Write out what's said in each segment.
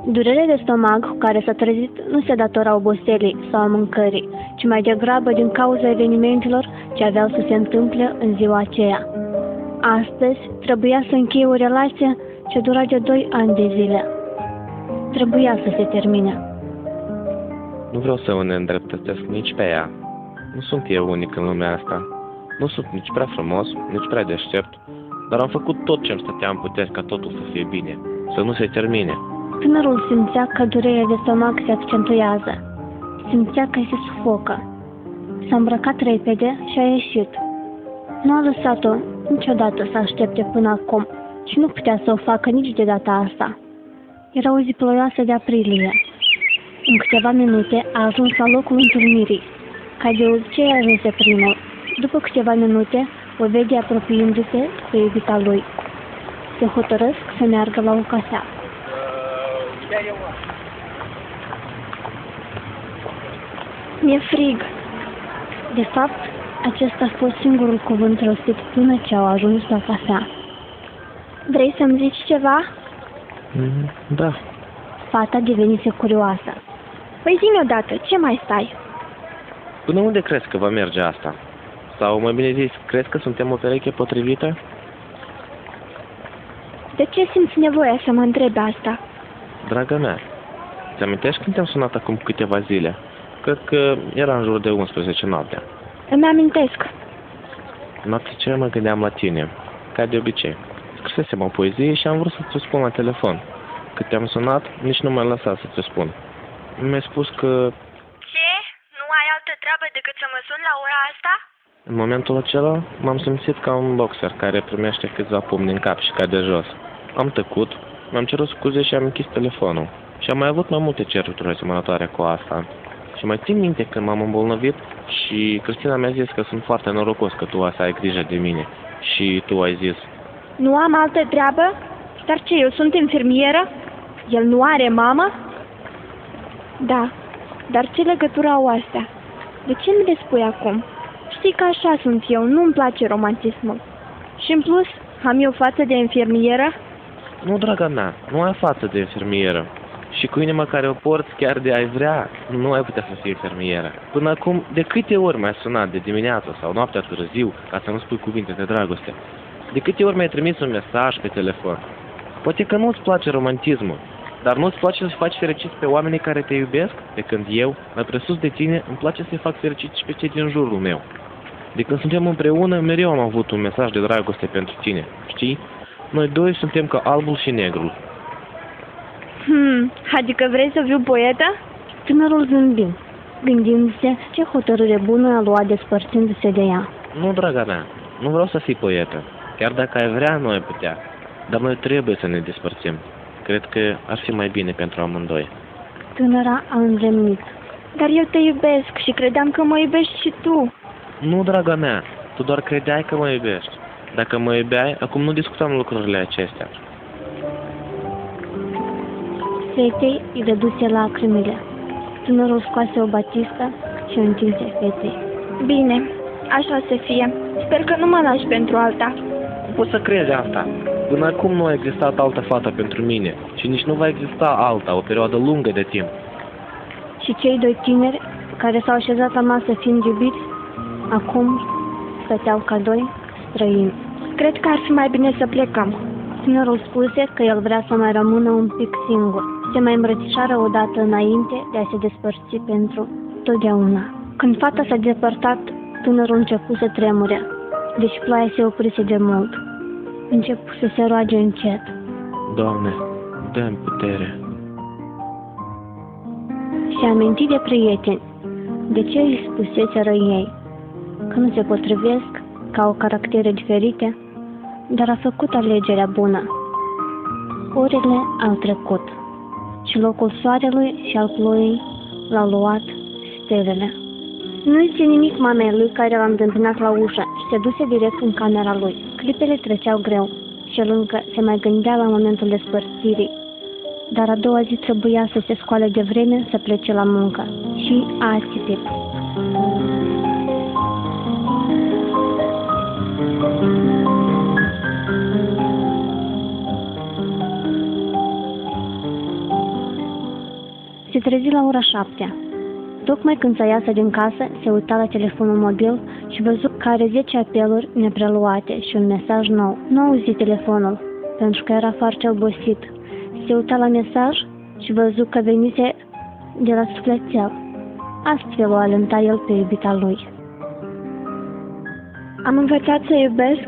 Durerea de stomac cu care s-a trezit nu se datora oboselii sau a mâncării, ci mai degrabă din cauza evenimentelor ce aveau să se întâmple în ziua aceea. Astăzi trebuia să încheie o relație ce dura de 2 ani de zile. Trebuia să se termine. Nu vreau să o neîndreptățesc nici pe ea. Nu sunt eu unic în lumea asta. Nu sunt nici prea frumos, nici prea deștept, dar am făcut tot ce-mi stătea în puteri ca totul să fie bine, să nu se termine. Tânărul simțea că durerea de stomac se accentuează. Simțea că se sufocă. S-a îmbrăcat repede și a ieșit. Nu a lăsat-o niciodată să aștepte până acum și nu putea să o facă nici de data asta. Era o zi ploioasă de aprilie. În câteva minute a ajuns la locul întâlnirii. Ca de obicei ajunse primul. După câteva minute o vede apropiindu-se pe iubita lui. Se hotărăsc să meargă la o cafea. Mi-e frig. De fapt, acesta a fost singurul cuvânt rostit până ce au ajuns la cafea. Vrei să-mi zici ceva? Da. Fata devenise curioasă. Păi zi-mi odată, ce mai stai? Până unde crezi că va merge asta? Sau, mai bine zis, crezi că suntem o pereche potrivită? De ce simți nevoia să mă întrebi asta? Draga mea, ți-amintești când te-am sunat acum câteva zile? Cred că era în jur de 11 noaptea. Îmi amintesc. Noaptea aceea mă gândeam la tine, ca de obicei. Scrisesem o poezie și am vrut să ți-o spun la telefon. Cât te-am sunat, nici nu m-ai lăsat să ți-o spun. Mi-ai spus că... Ce? Nu ai altă treabă decât să mă suni la ora asta? În momentul acela m-am simțit ca un boxer care primește câțiva pumni în cap și cade jos. Am tăcut, mi-am cerut scuze și am închis telefonul. Și am mai avut mai multe certuri asemănătoare cu asta. Și mai țin minte când m-am îmbolnăvit și Cristina mi-a zis că sunt foarte norocos că tu ai grijă de mine. Și tu ai zis... Nu am altă treabă? Dar ce, eu sunt infirmieră? El nu are mamă? Da, dar ce legătură au astea? De ce mi le spui acum? Știi că așa sunt eu, nu-mi place romantismul. Și în plus, am eu față de infirmieră? Nu, draga mea, nu ai față de infirmieră. Și cu inima care o porți, chiar de ai vrea, nu ai putea să fii infirmieră. Până acum, de câte ori mi-ai sunat de dimineață sau noaptea târziu, ca să nu spui cuvinte de dragoste? De câte ori mi-ai trimis un mesaj pe telefon? Poate că nu-ți place romantismul, dar nu-ți place să faci fericiți pe oamenii care te iubesc? De când eu, mai presus de tine, îmi place să-i fac fericiți și pe cei din jurul meu. De când suntem împreună, mereu am avut un mesaj de dragoste pentru tine, știi? Noi doi suntem ca albul și negrul. Adică vrei să fiu poetă? Tânărul zâmbi, gândindu-se ce hotărâre bună a luat despărțindu-se de ea. Nu, draga mea, nu vreau să fii poetă. Chiar dacă ai vrea, nu ai putea. Dar noi trebuie să ne despărțim. Cred că ar fi mai bine pentru amândoi. Tânăra a înlemnit. Dar eu te iubesc și credeam că mă iubești și tu. Nu, draga mea, tu doar credeai că mă iubești. Dacă mă iubeai, acum nu discutam lucrurile acestea. Fetei îi dăduse lacrimile. Tânărul scoase o batistă și o întinse fetei. Bine, așa să fie. Sper că nu mă lași pentru alta. Nu poți să crezi asta. Până acum nu a existat altă fată pentru mine și nici nu va exista alta o perioadă lungă de timp. Și cei 2 tineri care s-au așezat la masă fiind iubiți, acum stăteau ca 2 străini. Cred că ar fi mai bine să plecăm. Tânărul spuse că el vrea să mai rămână un pic singur. Se mai îmbrățișară odată înainte de a se despărți pentru totdeauna. Când fata s-a depărtat, tânărul începu să tremure, deci ploaia se oprise de mult. Începu să se roage încet. Doamne, dă-mi putere. Și-a amintit de prieteni, de ce îi spuseseră ei, că nu se potrivesc, că au caractere diferite, dar a făcut alegerea bună. Orele au trecut și locul soarelui și al ploii l-au luat stelele. Nu-i zice nimic mamei lui care l-a întâmpinat la ușă și se duse direct în camera lui. Clipele treceau greu și el încă se mai gândea la momentul despărțirii. Dar a doua zi trebuia să se scoale de vreme să plece la muncă și a ațitit. trezi la ora 7. Tocmai când să iasă din casă, se uita la telefonul mobil și văzu că are 10 apeluri nepreluate și un mesaj nou. Nu auzi telefonul, pentru că era foarte obosit. Se uita la mesaj și văzu că venise de la sufletel. Astfel o alânta el pe iubita lui. Am învățat să iubesc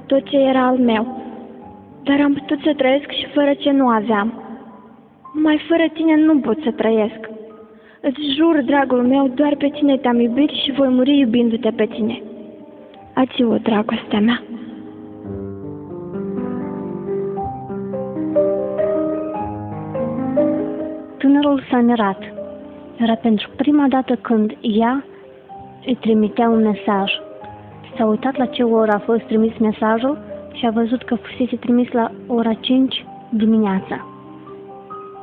tot ce era al meu, dar am putut să trăiesc și fără ce nu aveam. Mai fără tine nu pot să trăiesc. Îți jur, dragul meu, doar pe tine te-am iubit și voi muri iubindu-te pe tine. Ați-o, dragostea mea. Tânărul s-a mirat. Era pentru prima dată când ea îi trimitea un mesaj. S-a uitat la ce oră a fost trimis mesajul și a văzut că fusese trimis la ora 5 dimineața.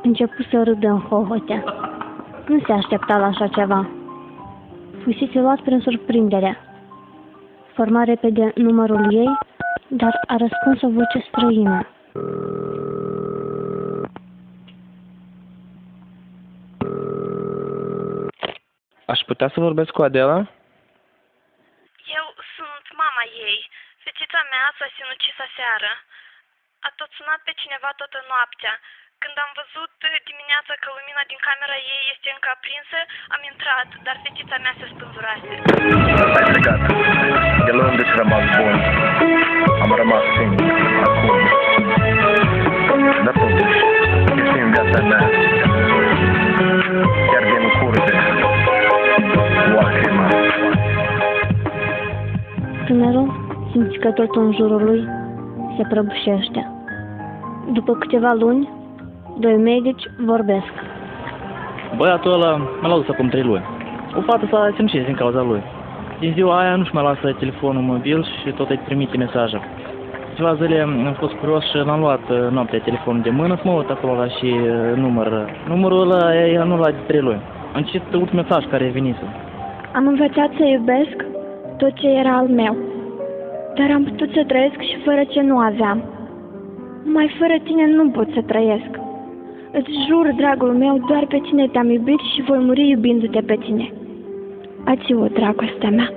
Început să râdă în hohote. Nu se aștepta la așa ceva. Fusese luat prin surprindere. Forma repede numărul ei, dar a răspuns o voce străină. Aș putea să vorbesc cu Adela? Eu sunt mama ei. Fetița mea s-a sinucis aseară. A tot sunat pe cineva toată noaptea. Când am văzut dimineața că lumina din camera ei este încă aprinsă, am intrat, dar fetița mea se spânzurase. Ai plecat. De la unde-ți rămas bun? Am rămas singur, acum. Dar totuși, ești în viața mea. Chiar din curte. Lacrima. Tânărul simți că totul în jurul lui se prăbușește. După câteva luni, doi medici vorbesc. Băiatul ăla mă lasă acum 3 luni. O fată s-a sinucis din cauza lui. Din ziua aia nu-și mai lasă telefonul mobil și tot îi trimite mesaje. Ceva zile am fost curios și l-am luat noaptea telefonul de mână să mă uit acolo la și număr. Numărul ăla e anulat de 3 luni. Am citit ultimul mesaj care venise. Am învățat să iubesc tot ce era al meu, dar am putut să trăiesc și fără ce nu aveam. Mai fără tine nu pot să trăiesc. Îți jur, dragul meu, doar pe tine te-am iubit și voi muri iubindu-te pe tine. Ați-o, dragostea mea.